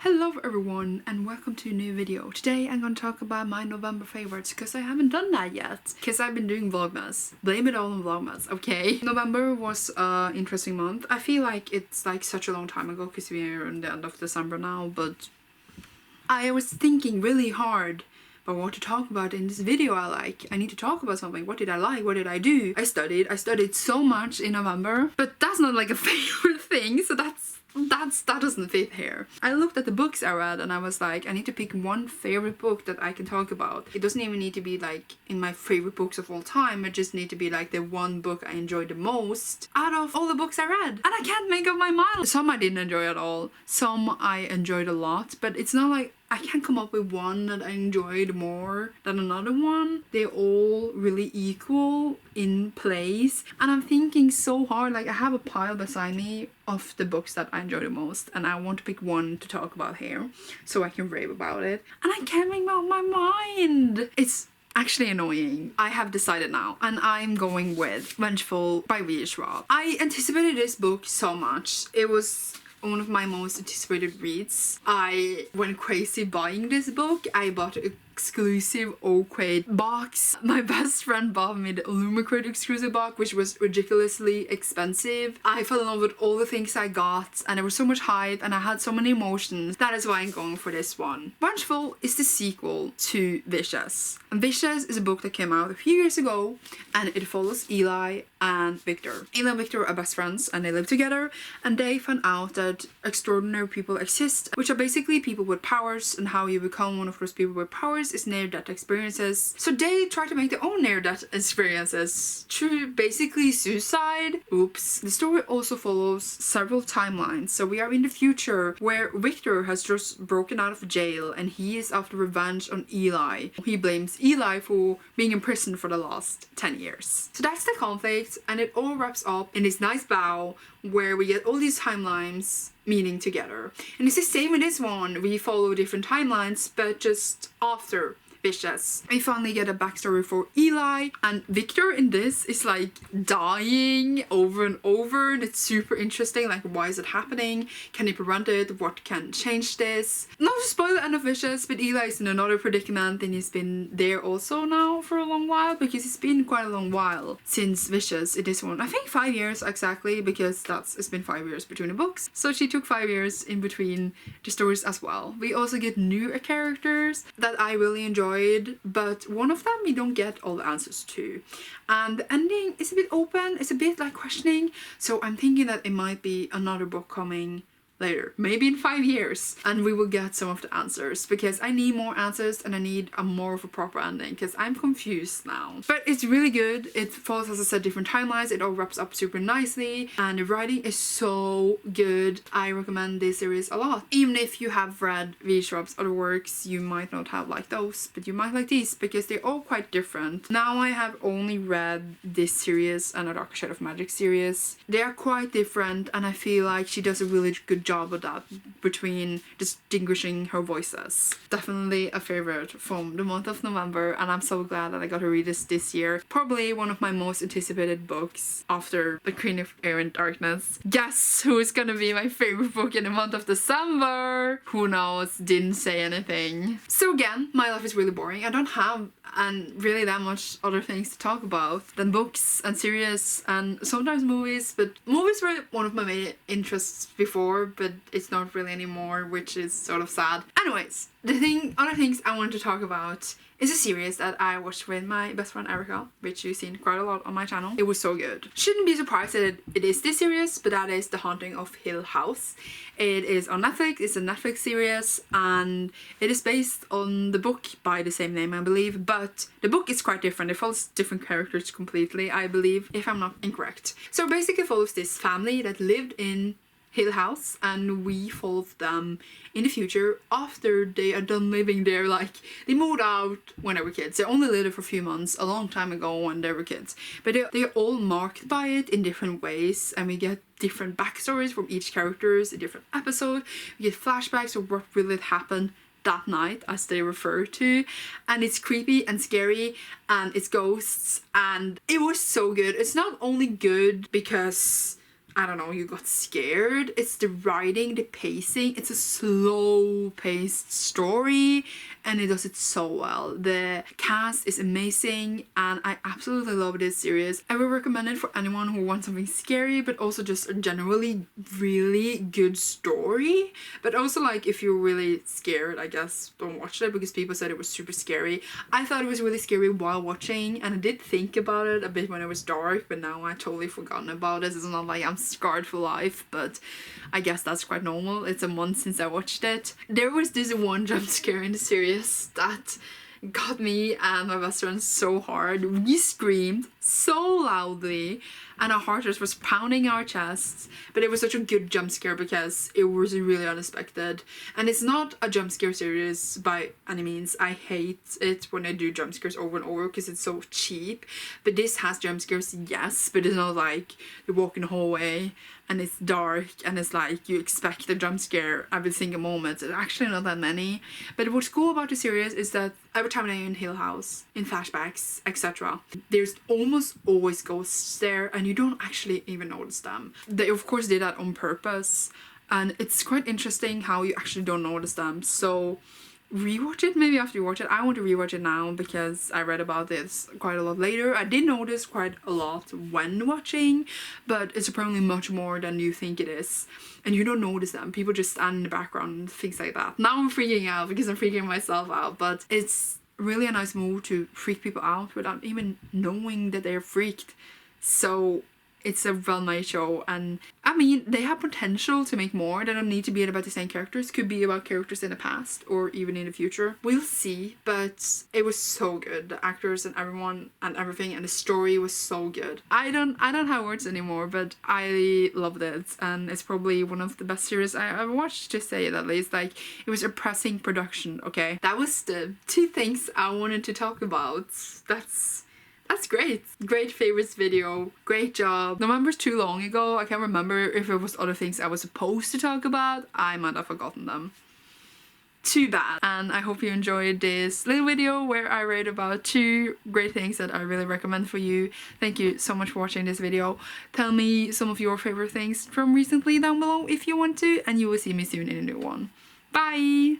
Hello everyone and welcome to a new video. Today I'm going to talk about my November favorites because I haven't done that yet because I've been doing Vlogmas. Blame it all on Vlogmas, okay? November was an interesting month. I feel like it's like such a long time ago because we're in the end of December now, but I was thinking really hard about what to talk about in this video. I need to talk about something. What did I like? What did I do? I studied so much in November, but that's not like a favorite thing, so that doesn't fit here. I looked at the books I read and I was like, I need to pick one favorite book that I can talk about. It doesn't even need to be like in my favorite books of all time. It just need to be like the one book I enjoyed the most out of all the books I read. And I can't make up my mind. Some I didn't enjoy at all. Some I enjoyed a lot, but it's not like I can't come up with one that I enjoyed more than another one. They're all really equal in place. And I'm thinking so hard, like I have a pile beside me of the books that I enjoy the most and I want to pick one to talk about here so I can rave about it. And I can't make up my mind. It's actually annoying. I have decided now and I'm going with Vengeful by Schwab. I anticipated this book so much. It was one of my most anticipated reads. I went crazy buying this book. I bought an exclusive Oakwade box. My best friend bought me the Helloooo exclusive box, which was ridiculously expensive. I fell in love with all the things I got and there was so much hype and I had so many emotions. That is why I'm going for this one. Vengeful is the sequel to Vicious. And Vicious is a book that came out a few years ago and it follows Eli and Victor. Eli and Victor are best friends and they live together and they found out that extraordinary people exist, which are basically people with powers, and how you become one of those people with powers is near-death experiences. So they try to make their own near-death experiences through basically suicide. Oops. The story also follows several timelines. So we are in the future where Victor has just broken out of jail and he is after revenge on Eli. He blames Eli for being in prison for the last 10 years. So that's the conflict and it all wraps up in this nice bow where we get all these timelines meeting together. And it's the same with this one. We follow different timelines but just after Vicious. We finally get a backstory for Eli, and Victor in this is like dying over and over and it's super interesting. Like, why is it happening? Can he prevent it? What can change this? Not to spoil the end of Vicious, but Eli is in another predicament and he's been there also now for a long while, because it's been quite a long while since Vicious in this one. I think 5 years exactly, because it's been 5 years between the books. So she took 5 years in between the stories as well. We also get new characters that I really enjoy, but one of them we don't get all the answers to, and the ending is a bit open. It's a bit like questioning, so I'm thinking that it might be another book coming later, maybe in 5 years, and we will get some of the answers, because I need more answers and I need a more of a proper ending because I'm confused now. But it's really good. It follows, as I said, different timelines. It all wraps up super nicely and the writing is so good. I recommend this series a lot. Even if you have read V. Schwab's other works, you might not have liked those, but you might like these because they're all quite different. Now I have only read this series and a Dark Shade of Magic series. They are quite different and I feel like she does a really good job of that, between distinguishing her voices. Definitely a favorite from the month of November, and I'm so glad that I got to read this year. Probably one of my most anticipated books after The Queen of Air and Darkness. Guess who is gonna be my favorite book in the month of December? Who knows? Didn't say anything. So again, my life is really boring. I don't have really that much other things to talk about than books and series and sometimes movies, but movies were one of my main interests before, but it's not really anymore, which is sort of sad. Anyways, other things I wanted to talk about is a series that I watched with my best friend Erica, which you've seen quite a lot on my channel. It was so good. Shouldn't be surprised that it is this series, but that is The Haunting of Hill House. It is on Netflix. It's a Netflix series and it is based on the book by the same name, I believe, but the book is quite different. It follows different characters completely, I believe, if I'm not incorrect. So basically follows this family that lived in Hill House and we follow them in the future after they are done living there. Like, they moved out when they were kids. They only lived there for a few months a long time ago when they were kids, but they're all marked by it in different ways, and we get different backstories from each characters in different episodes. We get flashbacks of what really happened that night, as they refer to, and it's creepy and scary and it's ghosts, and it was so good. It's not only good because I don't know, you got scared. It's the writing, the pacing. It's a slow paced story and it does it so well. The cast is amazing and I absolutely love this series. I would recommend it for anyone who wants something scary but also just a generally really good story. But also like if you're really scared, I guess don't watch it because people said it was super scary. I thought it was really scary while watching and I did think about it a bit when it was dark, but now I totally forgotten about it. It's not like I'm scarred for life, but I guess that's quite normal. It's a month since I watched it. There was this one jump scare in the series that got me and my best friend so hard. We screamed so loudly and our heart just was pounding our chests, but it was such a good jump scare because it was really unexpected. And it's not a jump scare series by any means. I hate it when I do jump scares over and over because it's so cheap, but this has jump scares, yes, but it's not like you walk in the hallway and it's dark and it's like you expect a jump scare every single moment. There's actually not that many. But what's cool about the series is that every time they're in Hill House, in flashbacks, etc., there's almost always ghosts there and you don't actually even notice them. They of course did that on purpose and it's quite interesting how you actually don't notice them. So rewatch it maybe after you watch it. I want to rewatch it now because I read about this quite a lot later. I did notice quite a lot when watching, but it's apparently much more than you think it is. And you don't notice them. People just stand in the background, things like that. Now I'm freaking out because I'm freaking myself out, but it's really a nice move to freak people out without even knowing that they're freaked. So it's a well-made show and I mean they have potential to make more. They don't need to be about the same characters. Could be about characters in the past or even in the future. We'll see, but it was so good. The actors and everyone and everything and the story was so good. I don't have words anymore, but I loved it and it's probably one of the best series I ever watched, to say it at least. Like it was a pressing production. Okay, that was the 2 things I wanted to talk about. That's great. Great favorites video. Great job. November's too long ago. I can't remember if it was other things I was supposed to talk about. I might have forgotten them. Too bad. And I hope you enjoyed this little video where I read about 2 great things that I really recommend for you. Thank you so much for watching this video. Tell me some of your favorite things from recently down below if you want to, and you will see me soon in a new one. Bye!